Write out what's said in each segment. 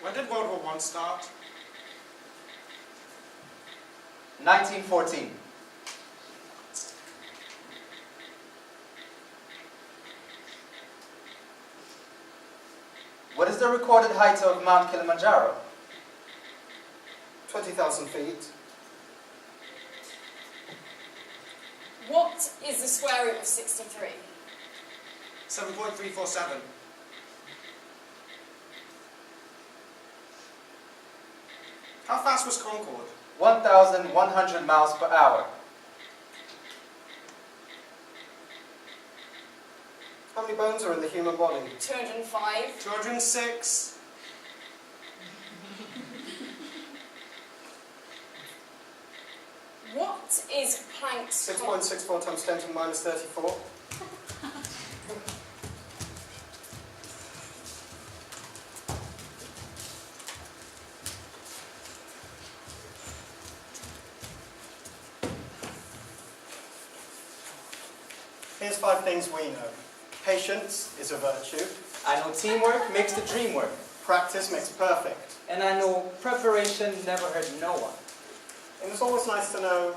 When did World War I start? 1914. What is the recorded height of Mount Kilimanjaro? 20,000 feet. What is the square root of 63? 7.347. How fast was Concorde? 1,100 miles per hour. How many bones are in the human body? 205. 206. What is Planck's 6.64 times 10 to the minus 34. Here's 5 things we know. Patience is a virtue. I know teamwork makes the dream work. Practice makes perfect. And I know preparation never hurt no one. And it's always nice to know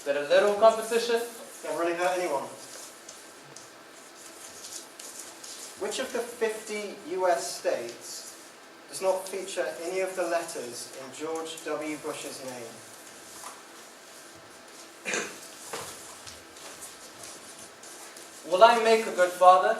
That a little competition, never really hurt anyone. Which of the 50 US states does not feature any of the letters in George W. Bush's name? will I make a good father?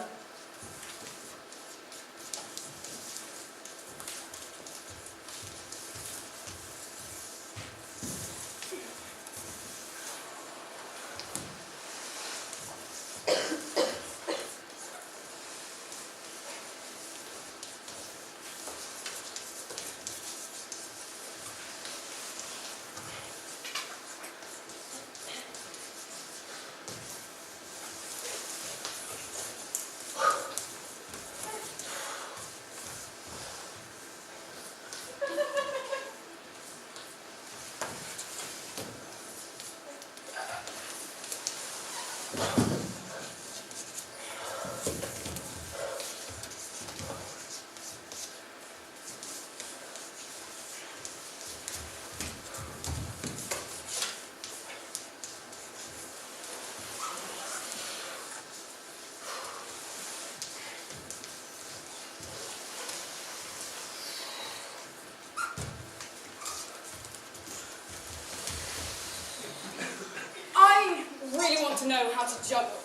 I really want to know how to juggle.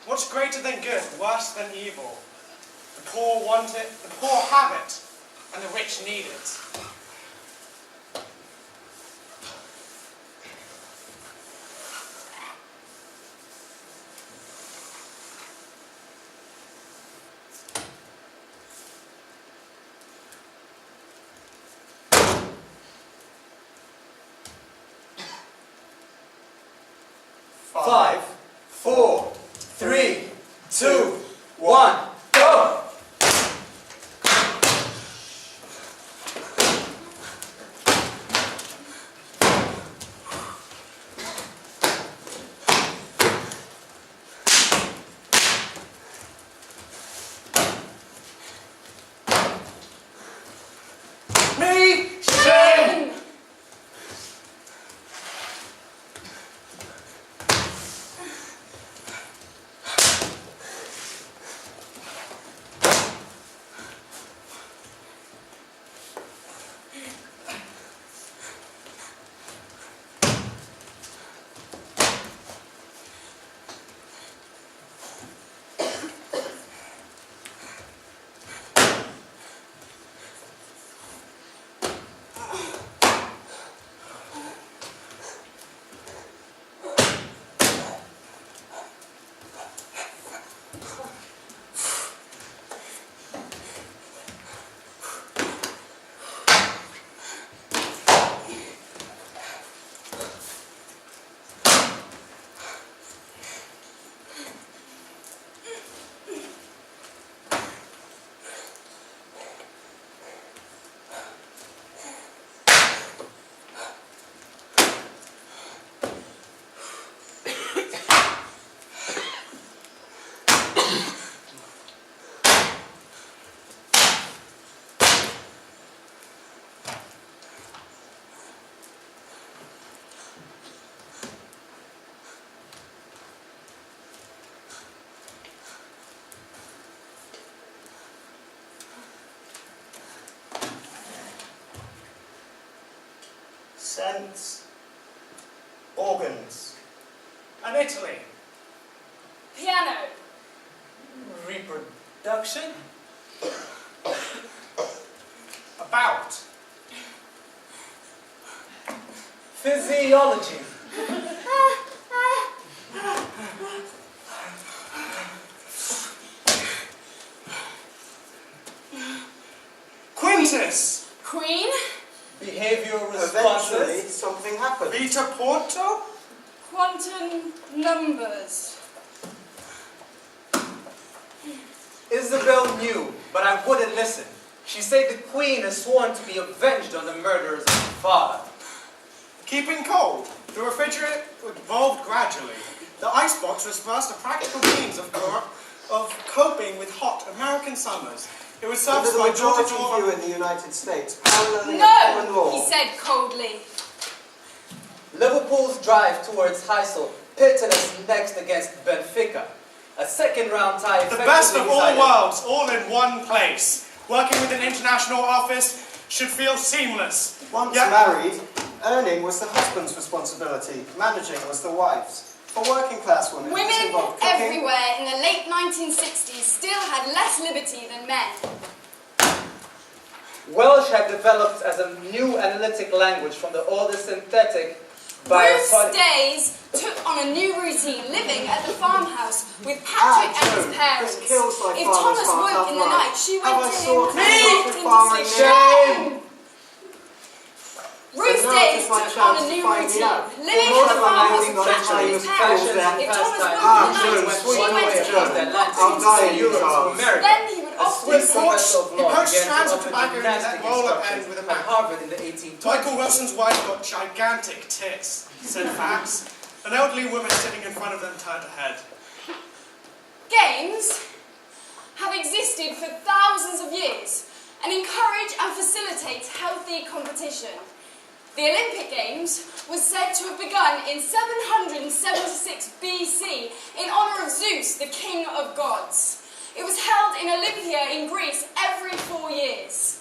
What's greater than good, worse than evil? The poor want it, the poor have it, and the rich need it. Five, 4, 3, 2, 1, go! Me! Shame! Scents. Organs. And Italy. Piano. Reproduction? About. Physiology. Quintus. Queen. Behavioral Eventually, responses. something happened. Vita Porto. Quantum numbers. Isabel knew, but I wouldn't listen. She said the queen has sworn to be avenged on the murderers of her father. Keeping cold. The refrigerator evolved gradually. The icebox was first a practical means of coping with hot American summers. It was served Under the by majority door-to-door. view in the United States, paralleling the common No, law. he said coldly. Liverpool's drive towards Heysel pitted us next against Benfica. A second-round tie. The best of all decided- worlds, all in one place. Working with an international office should feel seamless. Once Yet- married, earning was the husband's responsibility, managing was the wife's. For working class women, this Women involved cooking. everywhere in the late 1960s still had less liberty than men. Welsh had developed as a new analytic language from the older synthetic Ruth's biopod- days took on a new routine, living at the farmhouse with Patrick and his parents. This kills my If father's Thomas heart woke in the outright. night, she Have went I to sought him him and not locked to fire into in shame. Ruth's now days it's my took on chance a to new find routine, out. living More at the than farmhouse anything with on Patrick and his time parents. was fashion, If Thomas woke Ah, in the Jones, night, sweet she went way to of him Jones. and locked I'll into die shame. in Europe to Charles. America. Then he would A often Swiss He professor of he law punched began strands to of offer tobacco into gymnastic that roller instructions pen with a at match. Harvard in the 1820s. Michael Wilson's wife got gigantic tits, said Fax. An elderly woman sitting in front of them turned her head. Games have existed for thousands of years and encourage and facilitate healthy competition. The Olympic Games was said to have begun in 776 BC in honour of Zeus, the king of gods. It was held in Olympia in Greece every 4 years.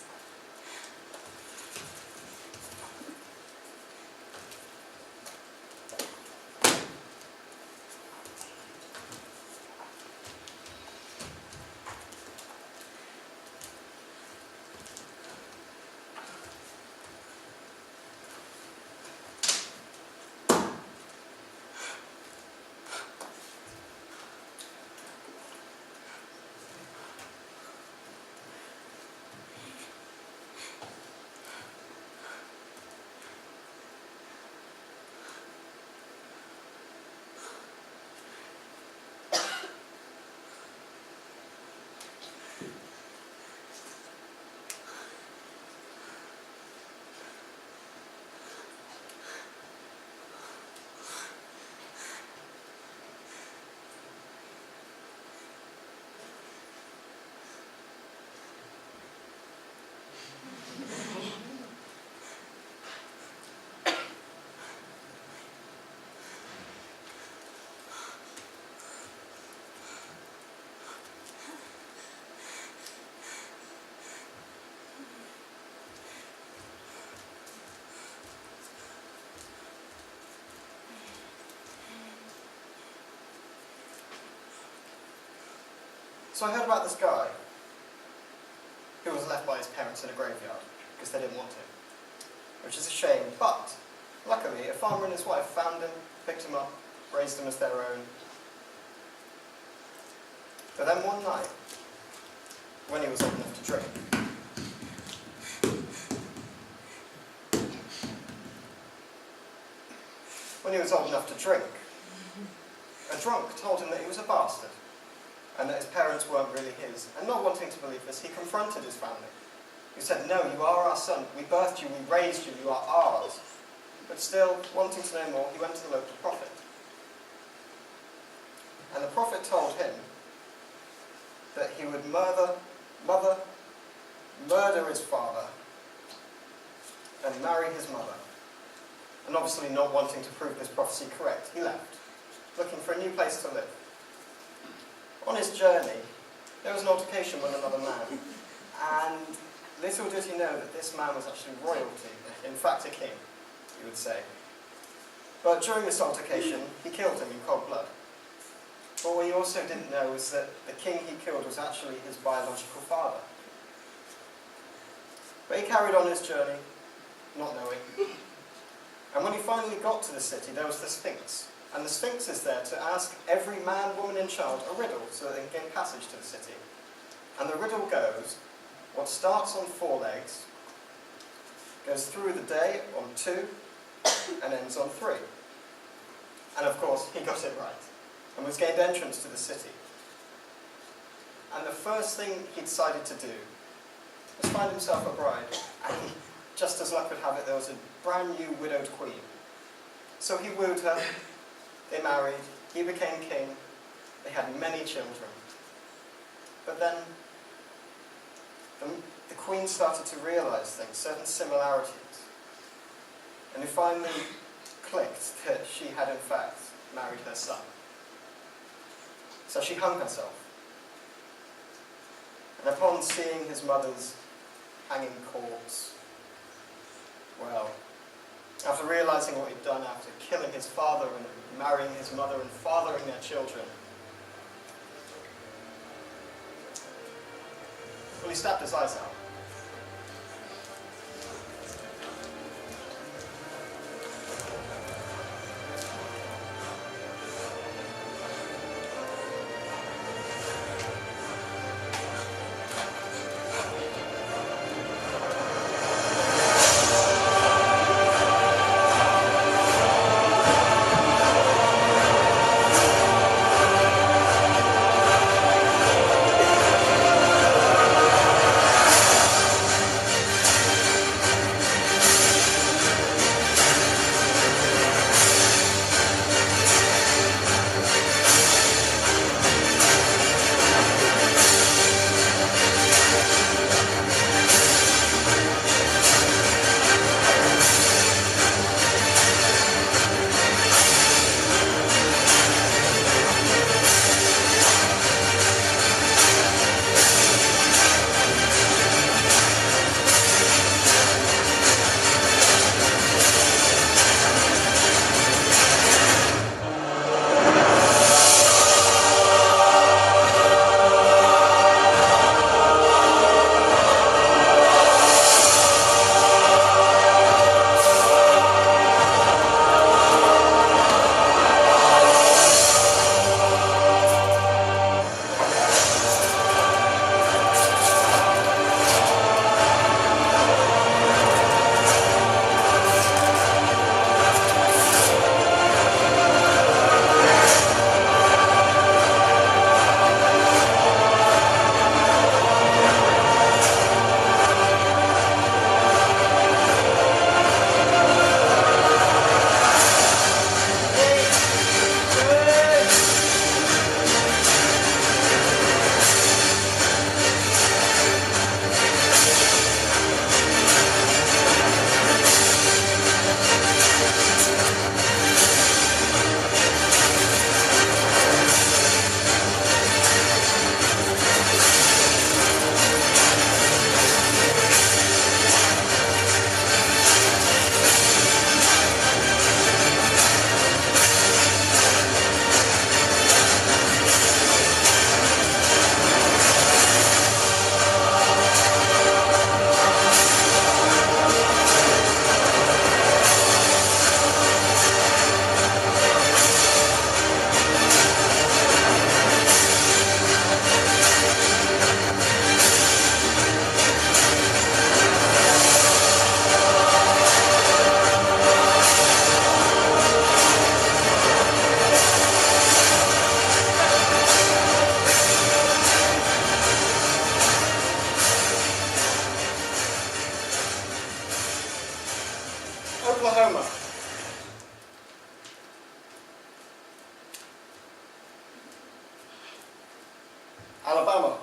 So I heard about this guy who was left by his parents in a graveyard because they didn't want him, which is a shame. But luckily, a farmer and his wife found him, picked him up, raised him as their own. But then one night, when he was old enough to drink, a drunk told him that he was a bastard and that his parents weren't really his. And not wanting to believe this, he confronted his family, who said, "No, you are our son. We birthed you, we raised you, you are ours." But still, wanting to know more, he went to the local prophet. And the prophet told him that he would murder his father, and marry his mother. And obviously not wanting to prove this prophecy correct, he left, looking for a new place to live. On his journey, there was an altercation with another man, and little did he know that this man was actually royalty, in fact a king. he would say. But during this altercation, he killed him in cold blood. But what he also didn't know was that the king he killed was actually his biological father. But he carried on his journey, not knowing. And when he finally got to the city, there was the Sphinx. And the Sphinx is there to ask every man, woman and child a riddle so that they can gain passage to the city. And the riddle goes, what starts on 4 legs, goes through the day on 2, and ends on 3. And of course, he got it right, and was gained entrance to the city. And the first thing he decided to do was find himself a bride, and just as luck would have it, there was a brand new widowed queen. So he wooed her, they married, he became king, they had many children. But then, the queen started to realise things, certain similarities. And it finally clicked that she had in fact married her son. So she hung herself. And upon seeing his mother's hanging corpse, well, after realising what he'd done, after killing his father and marrying his mother and fathering their children, well, he stabbed his eyes out. Oklahoma. Alabama.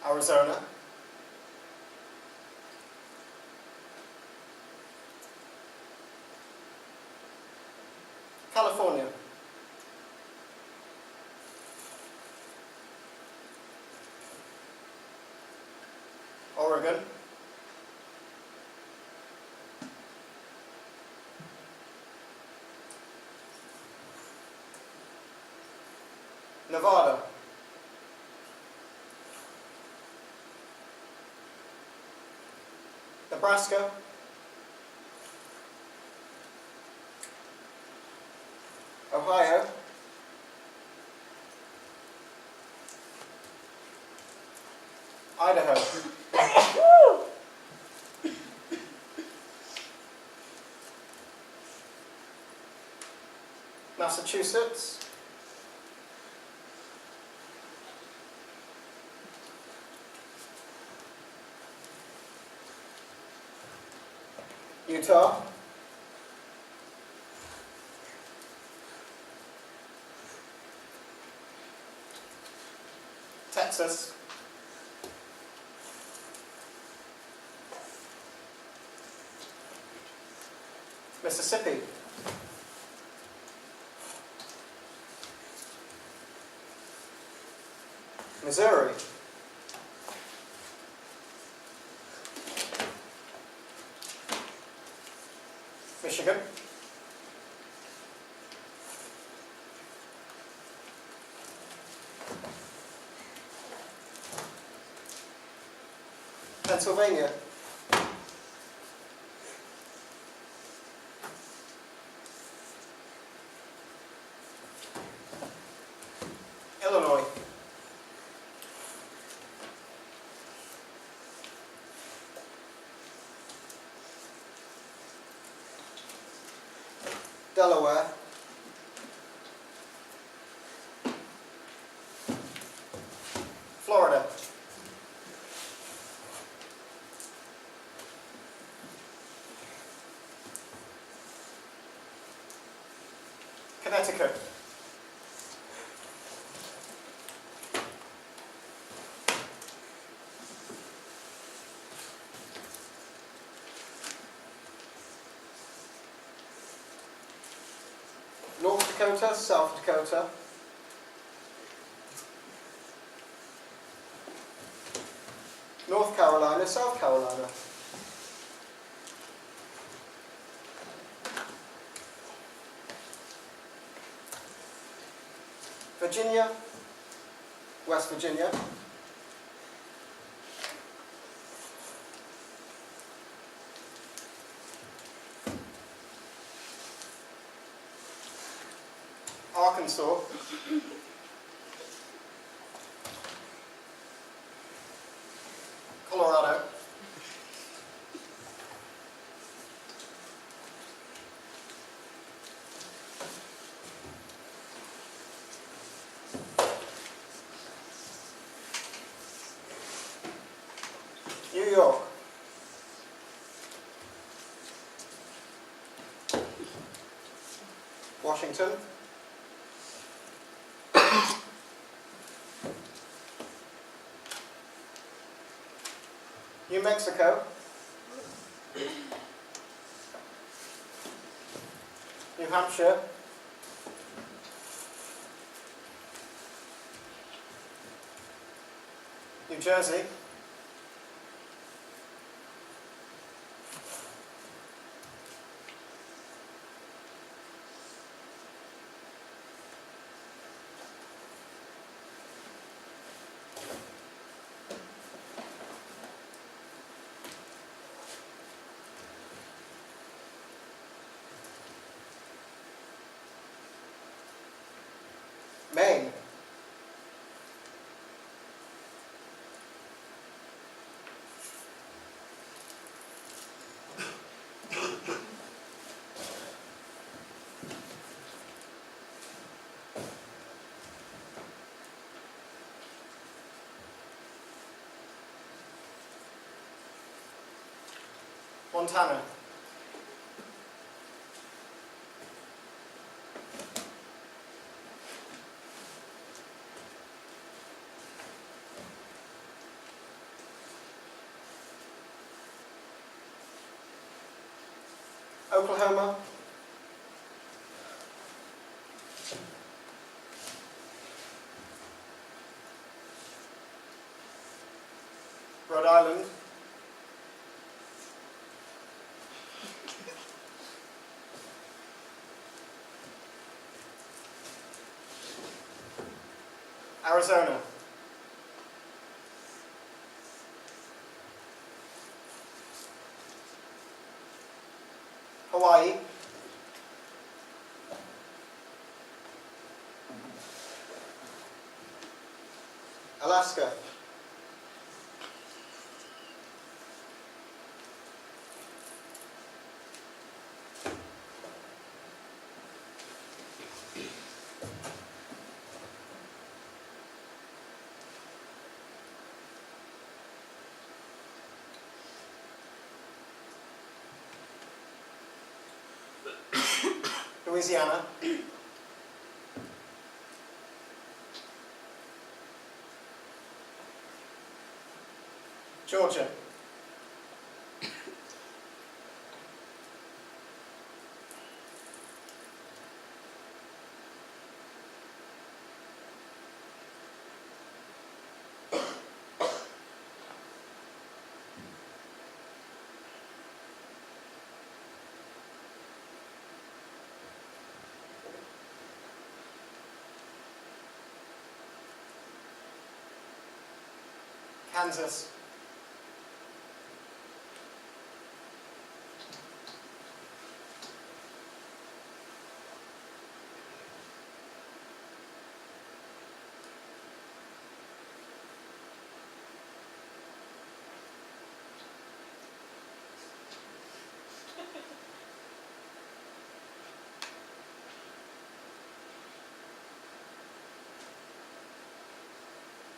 Arizona. California. Oregon, Nevada, Nebraska, Ohio, Idaho, Massachusetts, Utah, Texas, Mississippi, Missouri, Michigan, Pennsylvania, Illinois, Delaware, Florida, Connecticut, North Dakota, South Dakota, North Carolina, South Carolina, Virginia, West Virginia, Arkansas, Colorado, New York, Washington, New Mexico, New Hampshire, New Jersey, Maine, Montana, Oklahoma, Rhode Island, Arizona. Hawaii. Alaska. Louisiana. Georgia. Kansas.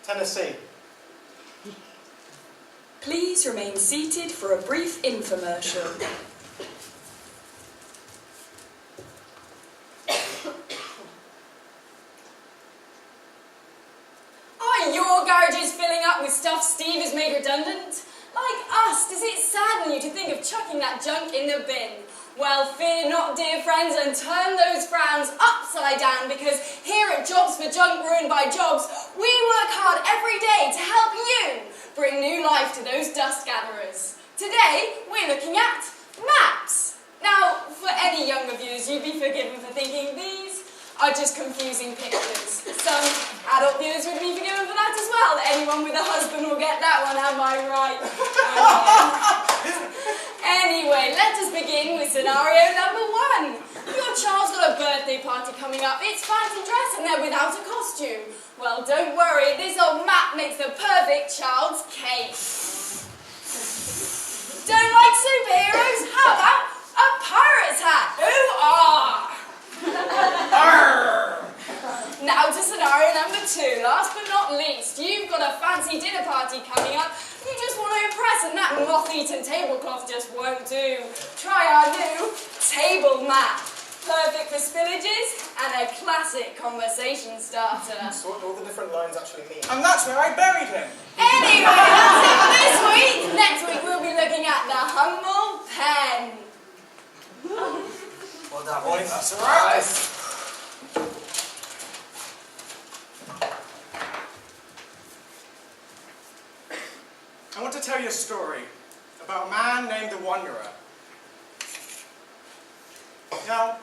Tennessee. Please remain seated for a brief infomercial. Are your garages filling up with stuff Steve has made redundant? Like us, does it sadden you to think of chucking that junk in the bin? Well, fear not, dear friends, and turn those frowns upside down, because here at Jobs for Junk Ruined by Jobs, we work hard every day to help you bring new life to those dust gatherers. Today, we're looking at maps. Now, for any younger viewers, you'd be forgiven for thinking these are just confusing pictures. Some adult viewers would be forgiven for that as well. Anyone with a husband will get that one, am I right? Anyway, let us begin with scenario number 1. Your child's got a birthday party coming up. It's fancy dress and they're without a costume. Well, don't worry, this old map makes the perfect child's cake. Don't like superheroes? How about a pirate's hat? Ooh-ah! Now to scenario number 2. Last but not least, you've got a fancy dinner party coming up. You just want to impress and that moth-eaten tablecloth just won't do. Try our new table map. Perfect for spillages and a classic conversation starter. So what do all the different lines actually mean? And that's where I buried him. Anyway, that's it for this week. Next week we'll be looking at the humble pen. Well done, boys. That's all right. I want to tell you a story about a man named the Wanderer. Now,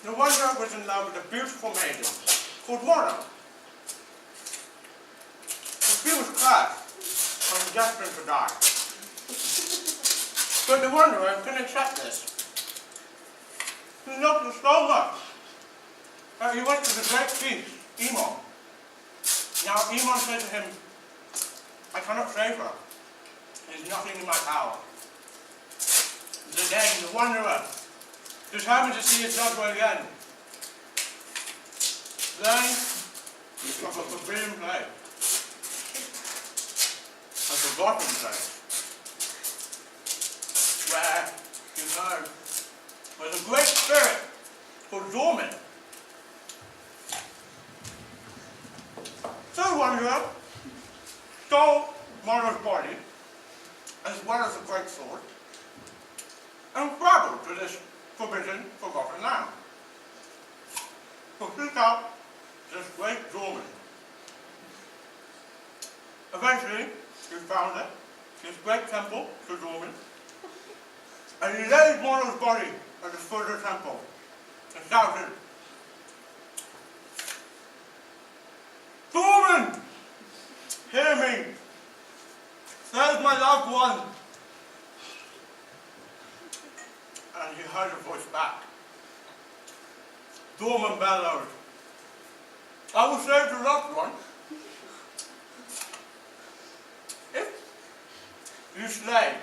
the Wanderer was in love with a beautiful maiden called Warren. She was cursed and destined to die. But the Wanderer couldn't accept this. He loved her so much that he went to the great chief, Emon. Now, Emon said to him, I cannot save her. There is nothing in my power. Then the Wanderer determined to see his daughter again. Then he struck a forbidden place. A forgotten place. Where, he heard, was a great spirit called Dorman. So the Wanderer stole Monroe's body, as well as a great sword, and travelled to this forbidden, forgotten land. To seek out this great Dorman. Eventually, he found it, this great temple to Dorman, and he laid Monroe's body at the foot of the temple, and shouted, Dorman! Dorman bellowed. I will save the loved one. If you slay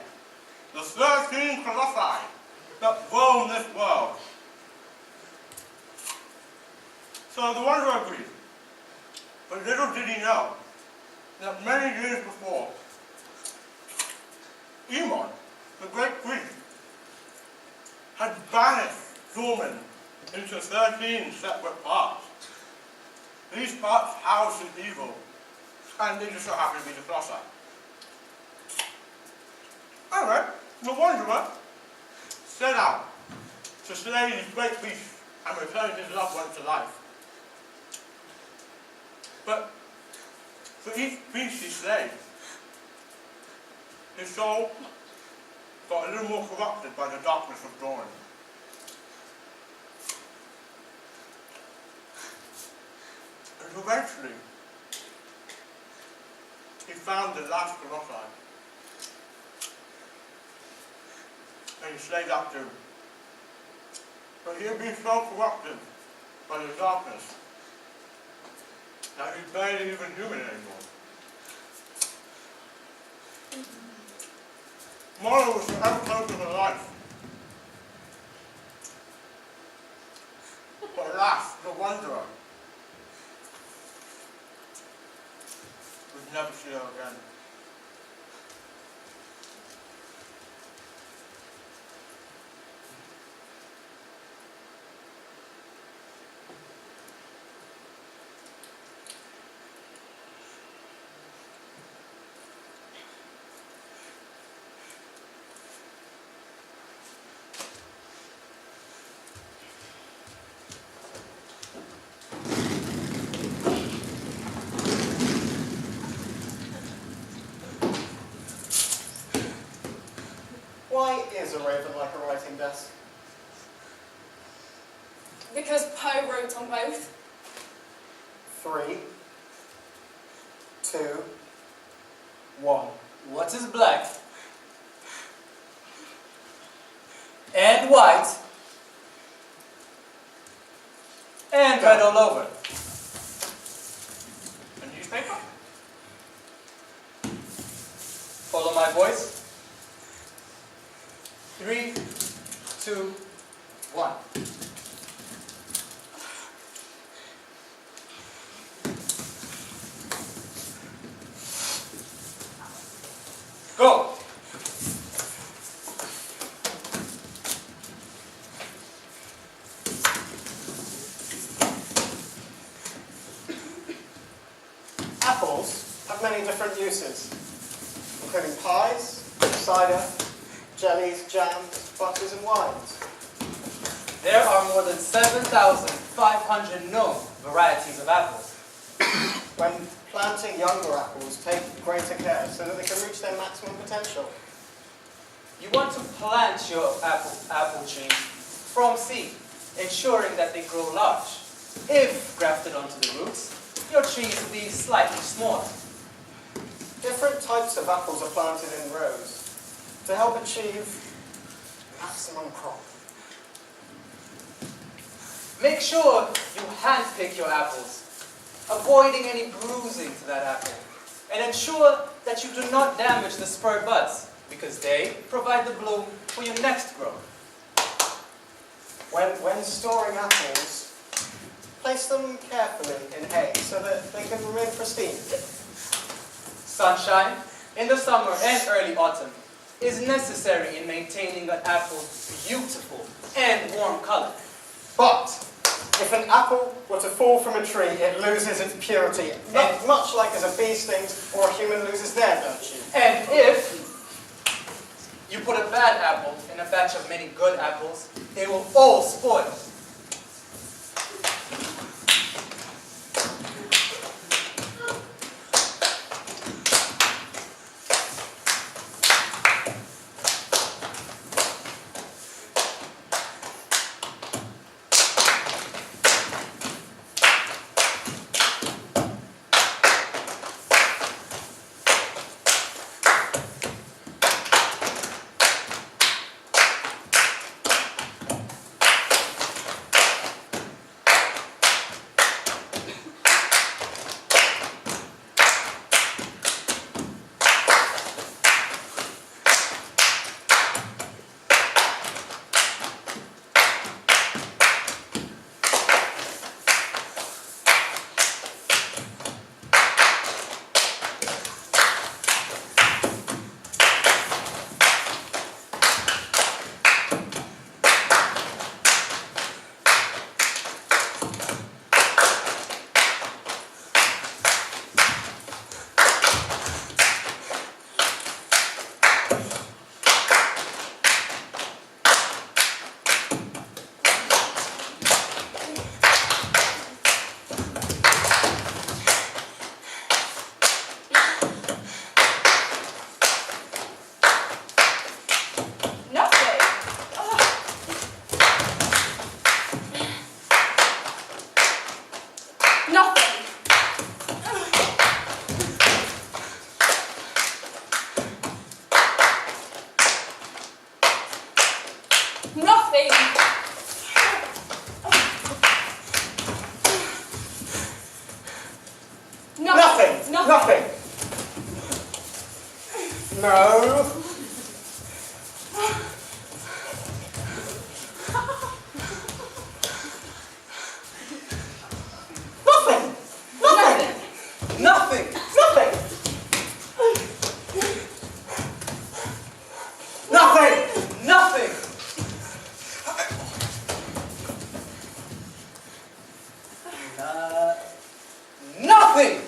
the 13 colossi that roam this world. So the wanderer agreed. But little did he know that many years before, Aemon, the great priest, had banished Dorman into 13 separate parts. These parts housed the evil, and they just so happened to be the colossi. Anyway, the wanderer set out to slay these great beasts and return his loved one to life. But for each beast he slayed, his soul got a little more corrupted by the darkness of dawn. And eventually, he found the last colossi. And he slayed that too. But he had been so corrupted by the darkness that he's barely even human anymore. Mara was forever closer to life. But alas, the wanderer would never see her again. Why is a raven like a writing desk? Because Poe wrote on both. 3, 2, 1. What is black? And white? And red all over. A newspaper? Follow my voice. 3, 2, 1. Go! Apples have many different uses, including pies, cider, jellies, jams, butters and wines. There are more than 7,500 known varieties of apples. When planting younger apples, take greater care so that they can reach their maximum potential. You want to plant your apple tree from seed, ensuring that they grow large. If grafted onto the roots, your trees will be slightly smaller. Different types of apples are planted in rows to help achieve maximum crop. Make sure you hand-pick your apples, avoiding any bruising to that apple. And ensure that you do not damage the spur buds, because they provide the bloom for your next growth. When storing apples, place them carefully in hay so that they can remain pristine. Sunshine in the summer and early autumn is necessary in maintaining an apple's beautiful and warm color. But if an apple were to fall from a tree, it loses its purity, much like as a bee stings or a human loses their virtue. And if you put a bad apple in a batch of many good apples, they will all spoil. Nothing. No. Nothing. Nothing. Nothing. Nothing. Nothing. Nothing. Nothing.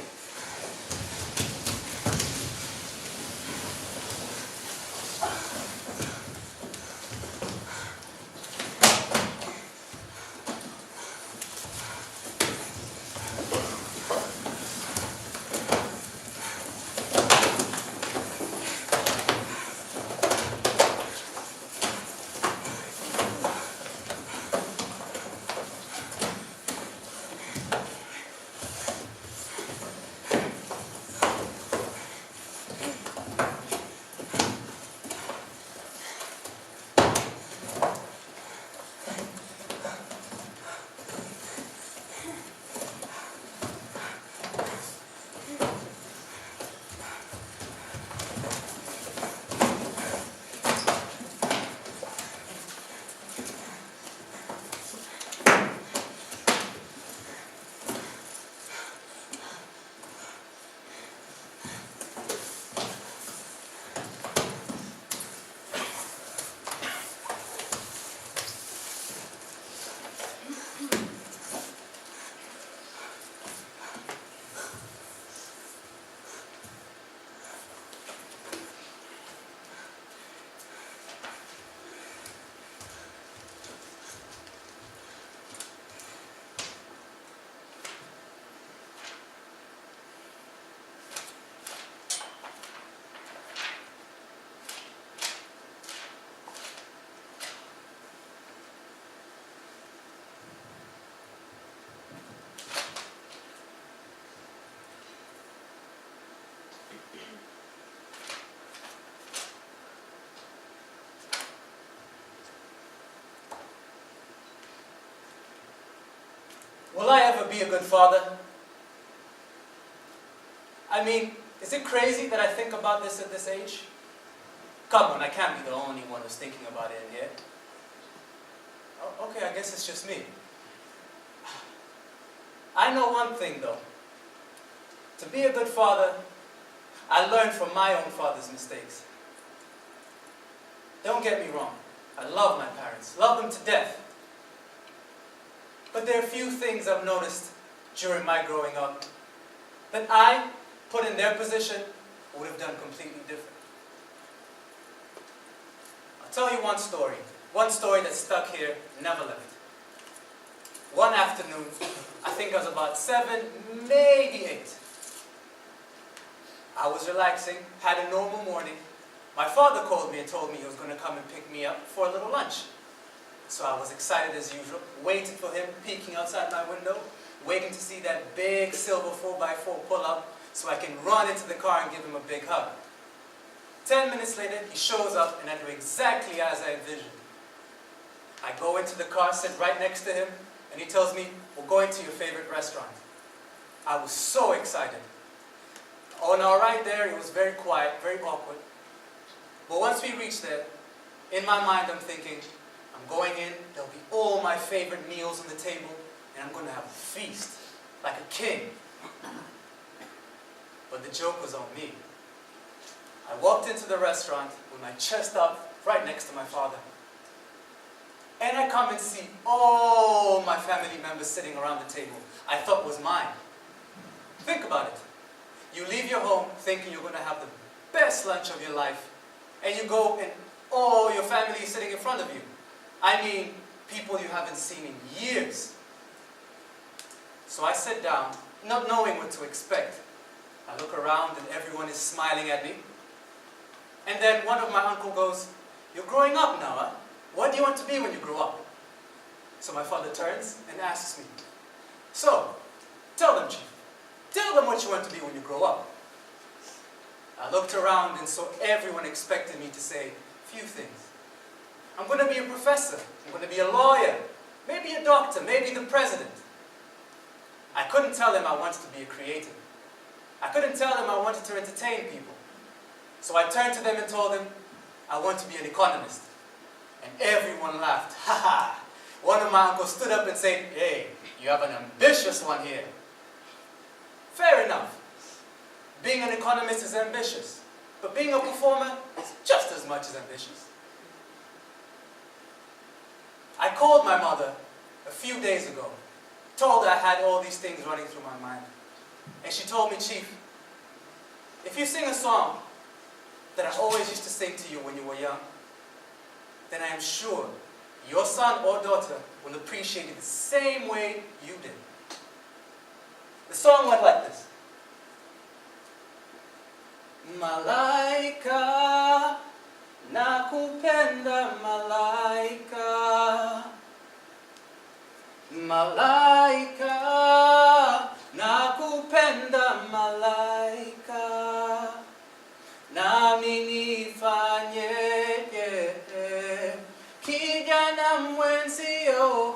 Will I ever be a good father? I mean, is it crazy that I think about this at this age? Come on, I can't be the only one who's thinking about it in here. Oh, okay, I guess it's just me. I know one thing though. To be a good father, I learned from my own father's mistakes. Don't get me wrong, I love my parents, love them to death. But there are a few things I've noticed during my growing up that I, put in their position, would have done completely different. I'll tell you one story that stuck here, never left. One afternoon, I think I was about 7, maybe 8. I was relaxing, had a normal morning. My father called me and told me he was going to come and pick me up for a little lunch. So I was excited as usual, waiting for him, peeking outside my window, waiting to see that big silver 4x4 pull up so I can run into the car and give him a big hug. 10 minutes later, he shows up and I do exactly as I envisioned. I go into the car, sit right next to him, and he tells me, we're going to your favorite restaurant. I was so excited. Oh, now right there, it was very quiet, very awkward. But once we reached there, in my mind I'm thinking, I'm going in, there'll be all my favorite meals on the table, and I'm going to have a feast, like a king. But the joke was on me. I walked into the restaurant with my chest up, right next to my father. And I come and see all my family members sitting around the table I thought was mine. Think about it. You leave your home thinking you're going to have the best lunch of your life, and you go and all your family is sitting in front of you. I mean, people you haven't seen in years. So I sit down, not knowing what to expect. I look around and everyone is smiling at me. And then one of my uncle goes, "You're growing up now, huh? What do you want to be when you grow up?" So my father turns and asks me, "So, tell them, Chief. Tell them what you want to be when you grow up." I looked around and saw everyone expected me to say a few things. I'm going to be a professor. I'm going to be a lawyer. Maybe a doctor. Maybe the president. I couldn't tell him I wanted to be a creative. I couldn't tell them I wanted to entertain people. So I turned to them and told them I want to be an economist. And everyone laughed. Ha ha! One of my uncles stood up and said, "Hey, you have an ambitious one here." Fair enough. Being an economist is ambitious, but being a performer is just as much as ambitious. I called my mother a few days ago, told her I had all these things running through my mind. And she told me, "Chief, if you sing a song that I always used to sing to you when you were young, then I am sure your son or daughter will appreciate it the same way you did." The song went like this. Malaika, nakupenda malaika. Malaika, nakupenda malaika. Nami nifanyeje kijana mwenzio,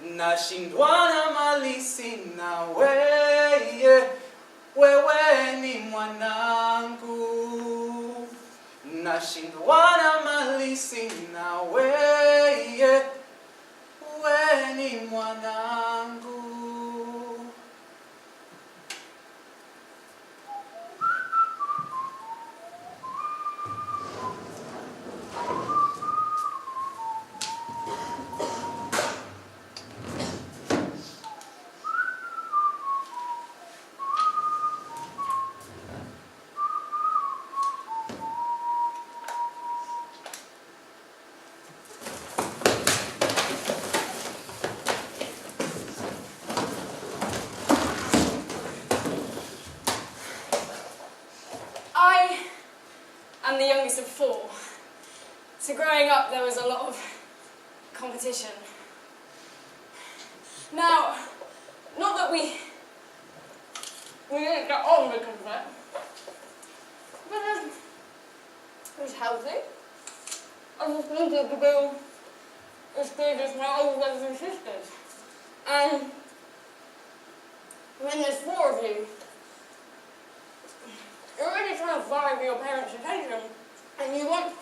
nashindwa na mali sina weye, wewe ni mwanangu. Nashindwa na mali sina weye, wewe ni mwanangu. I'm the youngest of 4. So growing up there was a lot of competition. Now, not that we didn't get on because of it, but it was healthy. I just wanted to be as good as my older brothers and sisters. And when there's 4 of you, you're really trying to vie for your parents' attention, and you want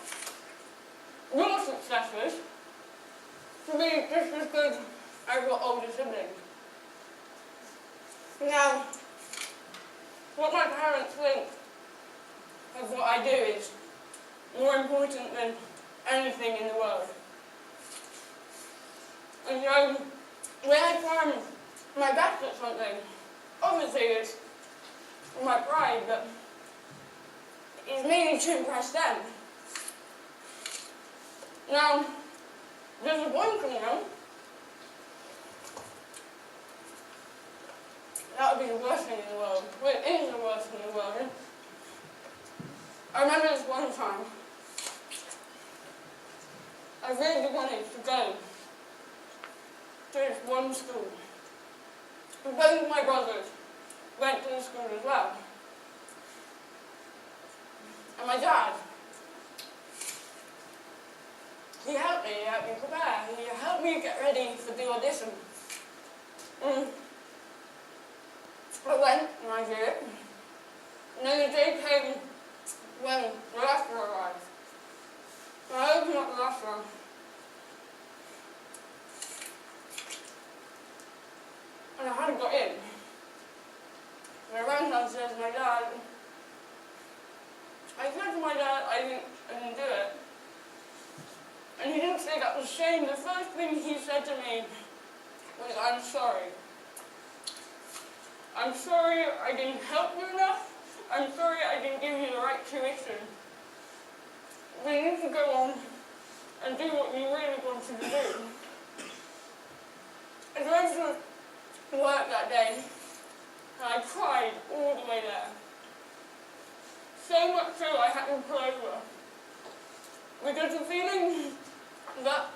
your successors to be just as good as your older siblings. Now, what my parents think of what I do is more important than anything in the world. And so, when I try my best at something, obviously it's my pride, but it's mainly to impress them. Now, there's one coming on. That would be the worst thing in the world. Well, it is the worst thing in the world. I remember this one time, I really wanted to go to this one school. And both of my brothers went to the school as well. And my dad, he helped me prepare, he helped me get ready for the audition. I went and I did it. And then the day came when the letter arrived. And I opened up the letter. And I hadn't got in. And I ran downstairs to my dad. I said to my dad I didn't do it. And he didn't say that was shame. The first thing he said to me was, "I'm sorry. I'm sorry I didn't help you enough. I'm sorry I didn't give you the right tuition. But you need to go on and do what you really wanted to do." I drove to work that day, and I cried all the way there. So much so I had to pull over. Because the feeling that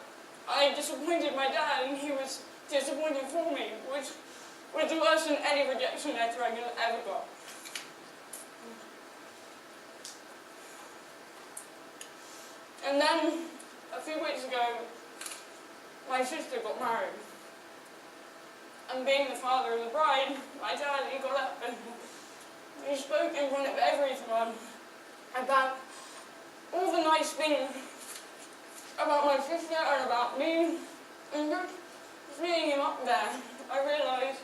I disappointed my dad and he was disappointed for me, which was worse than any rejection letter I could have ever got. And then, a few weeks ago, my sister got married. And being the father of the bride, my dad, he got up and he spoke in front of everyone about all the nice things about my sister and about me. And just seeing him up there, I realised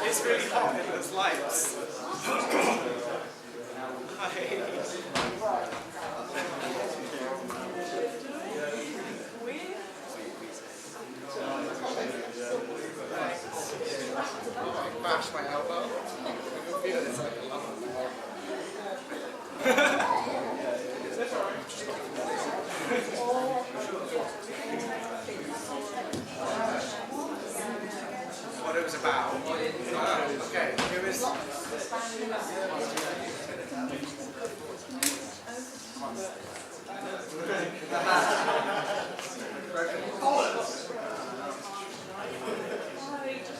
It's really hot in those lights. Bash my elbow. I feel it's like a lot. What it was about. Okay, it was.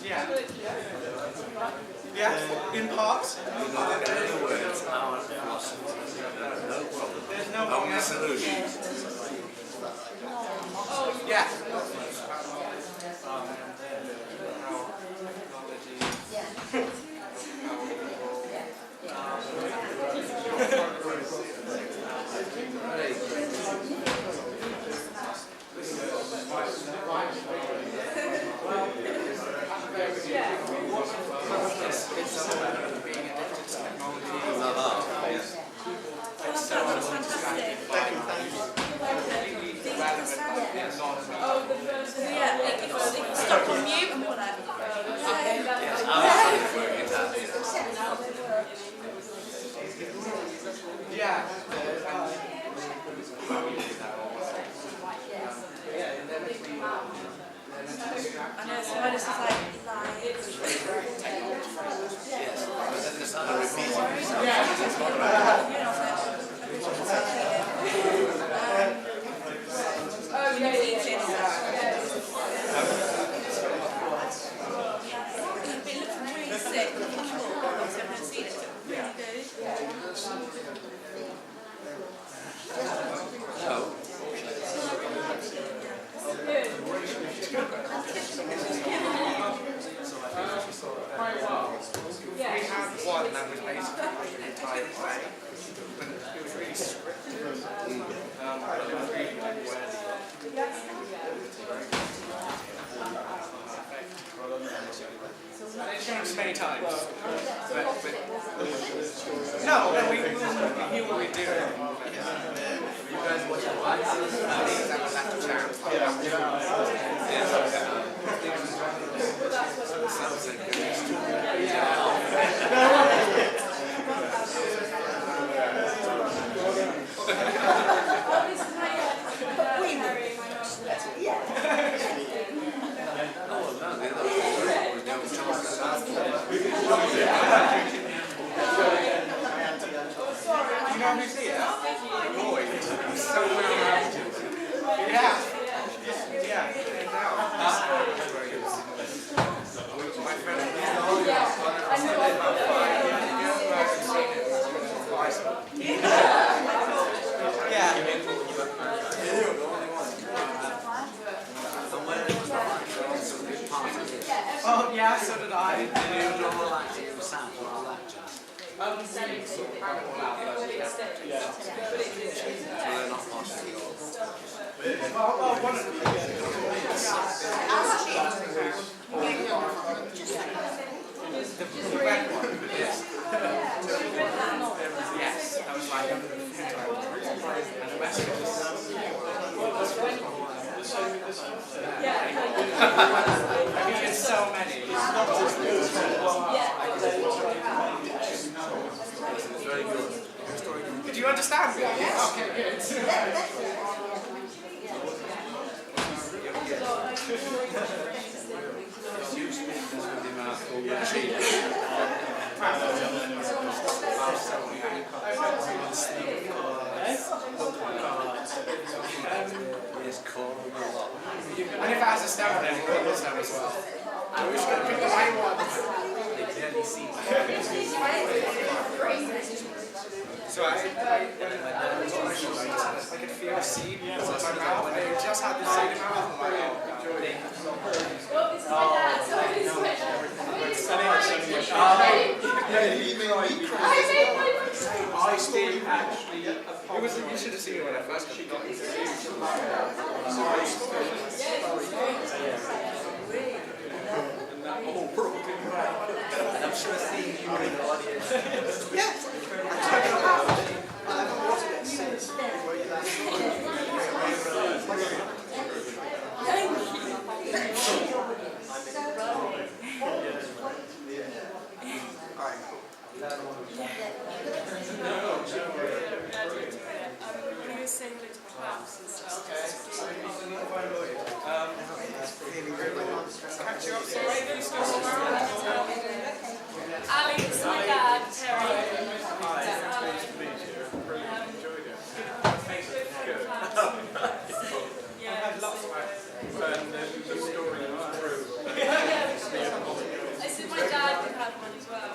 Yeah. Yeah, in part. There's no wrong answer. Yeah. One that was basically the entire play, but it was really scripted. It was really like I've shown it many times, but no, we knew what we were doing. You guys watch it once? I think that was after chance. You know who's here? Roy. He's so well around. Yeah. Yeah. My friend. Oh yeah, so did I. Normal acting sample our lectures. So they're not possible. Oh, one of them. The red one. Yes, I was like, and the rest of I mean, it's so many. Very good. Did you understand me? Yes. Okay, good. And if it has a stem, then it will stem as well. We're just going to pick the right one. So I could feel a seed in my mouth, and it just had the seed in my mouth, and I enjoyed it. I made my actually It was, you should have seen it when I first got it. And I'm sure seeing you in the audience. Yes! I've been watching it since before you last. Alright, cool. Say hello to the class and stuff. Catch you up soon. Alex, my dad, Terry. I said my dad could have one as well.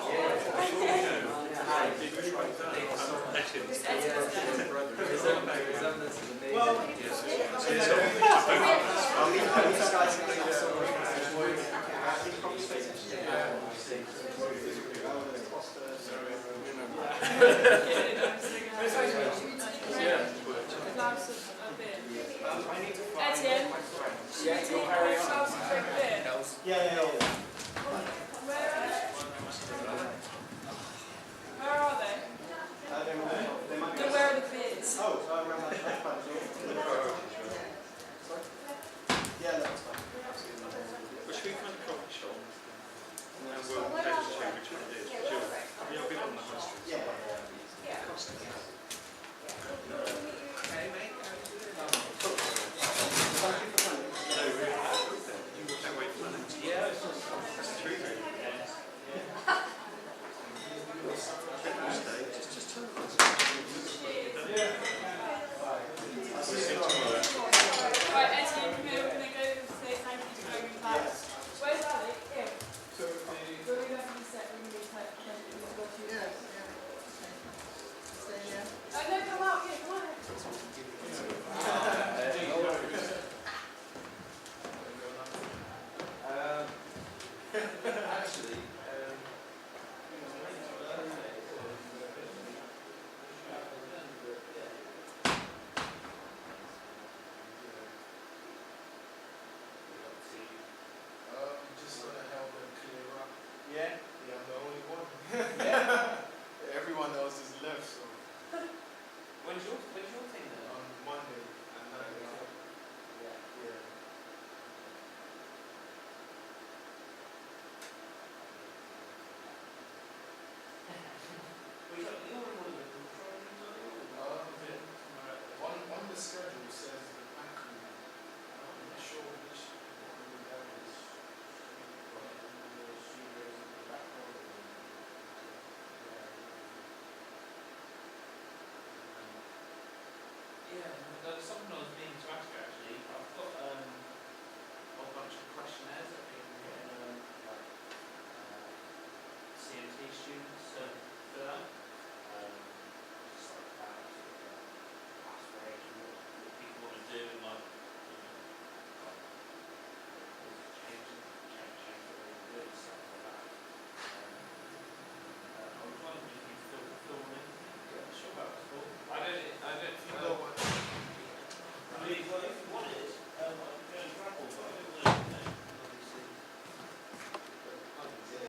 Etienne, should we take ourselves a quick bit? Yeah. Where are they? They might be. No, where are the beers? Oh, around that fine. Yeah, that's fine. Well, should we find a coffee shop? And then we'll take a check which one it is. You'll be on the high street. Yeah. Hey, mate. Thank you for coming. No, really. Don't wait for minutes. Yeah. That's a true thing. Just tell us. Right, Etienne, we're going to go say thank you to Greg and Pat. Where's Ali? Here. We're going to have to set room with her. Oh, no, come out here, come on. Actually, just going to help them clear up. yeah. Yeah, I'm the only one. Everyone else is left, so When's your thing then? on Monday at 9 o'clock. Yeah. Yeah. On the schedule says the back room. I'm not sure which room that is. But the studios in the back room. Yeah, there's something I was meaning to ask you actually. I've got a bunch of questionnaires that